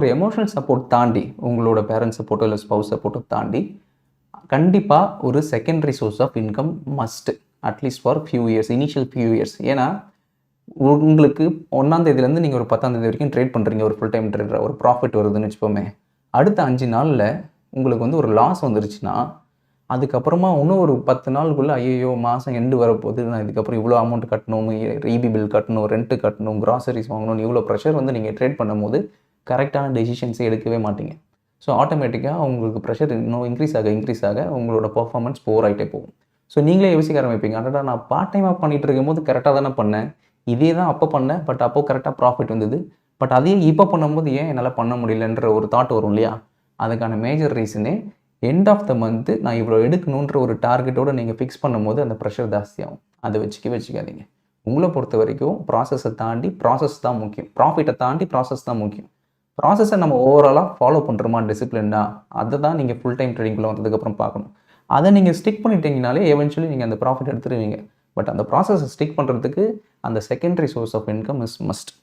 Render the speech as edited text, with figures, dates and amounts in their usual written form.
ஒரு emotional support தாண்டி, உங்களோட பேரண்ட்ஸ் சப்போர்ட்டோ இல்லை ஸ்பௌஸ் சப்போர்ட்டோ தாண்டி, கண்டிப்பாக ஒரு secondary source of income must. At least for few years, initial few years. ஏன்னா உங்களுக்கு 1ஆம் தேதியிலேருந்து நீங்கள் ஒரு 10ஆம் தேதி வரைக்கும் ட்ரேட் பண்ணுறீங்க, ஒரு ஃபுல் டைம் ட்ரேடராக ஒரு ப்ராஃபிட் வருதுன்னு வச்சுப்போமே. அடுத்த 5 நாளில் உங்களுக்கு வந்து ஒரு லாஸ் வந்துருச்சுன்னா, அதுக்கப்புறமா இன்னும் ஒரு 10 நாளுக்குள்ளே ஐயோ மாதம் எண்டு வரப்போகுது, நான் இதுக்கப்புறம் இவ்வளோ அமௌண்ட் கட்டணும், இபி பில் கட்டணும், ரெண்ட்டு கட்டணும், கிராசரிஸ் வாங்கணும்னு இவ்வளோ ப்ரெஷர் வந்து நீங்கள் ட்ரேட் பண்ணும்போது கரெக்டான டெசிஷன்ஸே எடுக்கவே மாட்டீங்க. ஸோ ஆட்டோமேட்டிக்காக உங்களுக்கு ப்ரெஷர் இன்னும் இன்க்ரீஸ் ஆக உங்களோட பர்ஃபார்மன்ஸ் போர் ஆகிட்டே போகும். ஸோ நீங்களே யோசிக்க ஆரம்பிப்பீங்க, அடடா நான் பார்ட் டைமாக பண்ணிகிட்டு இருக்கும்போது கரெக்டாக தானே பண்ணேன், இதே தான் அப்போ பண்ணேன், பட் அப்போது கரெக்டாக ப்ராஃபிட் வந்தது, பட் அதையே இப்போ பண்ணும்போது ஏன் என்னால் பண்ண முடியலன்ற ஒரு தாட் வரும் இல்லையா? அதுக்கான மேஜர் ரீசனே எண்ட் ஆஃப் த மந்த்து நான் இவ்வளோ எடுக்கணுன்ற ஒரு டார்கெட்டோடு நீங்கள் ஃபிக்ஸ் பண்ணும்போது அந்த ப்ரெஷர் ஜாஸ்தியாகும். அதை வச்சுக்காதீங்க. உங்களை பொறுத்த வரைக்கும் ப்ராசஸை தாண்டி ப்ராசஸ் தான் முக்கியம். ப்ராஃபிட்டை தாண்டி ப்ராசஸ் தான் முக்கியம். ப்ராசஸை நம்ம ஓவராலாக ஃபாலோ பண்ணுறோமா டிசிப்ளினாக, அதை தான் நீங்கள் ஃபுல் டைம் ட்ரேடிங்குள்ளே வந்ததுக்கப்புறம் பார்க்கணும். அதை நீங்கள் ஸ்டிக் பண்ணிட்டீங்கனாலே எவென்ச்சுவலி நீங்கள் அந்த ப்ராஃபிட் எடுத்துருவீங்க. பட் அந்த ப்ராசஸை ஸ்டிக் பண்ணுறதுக்கு அந்த secondary source of income is must.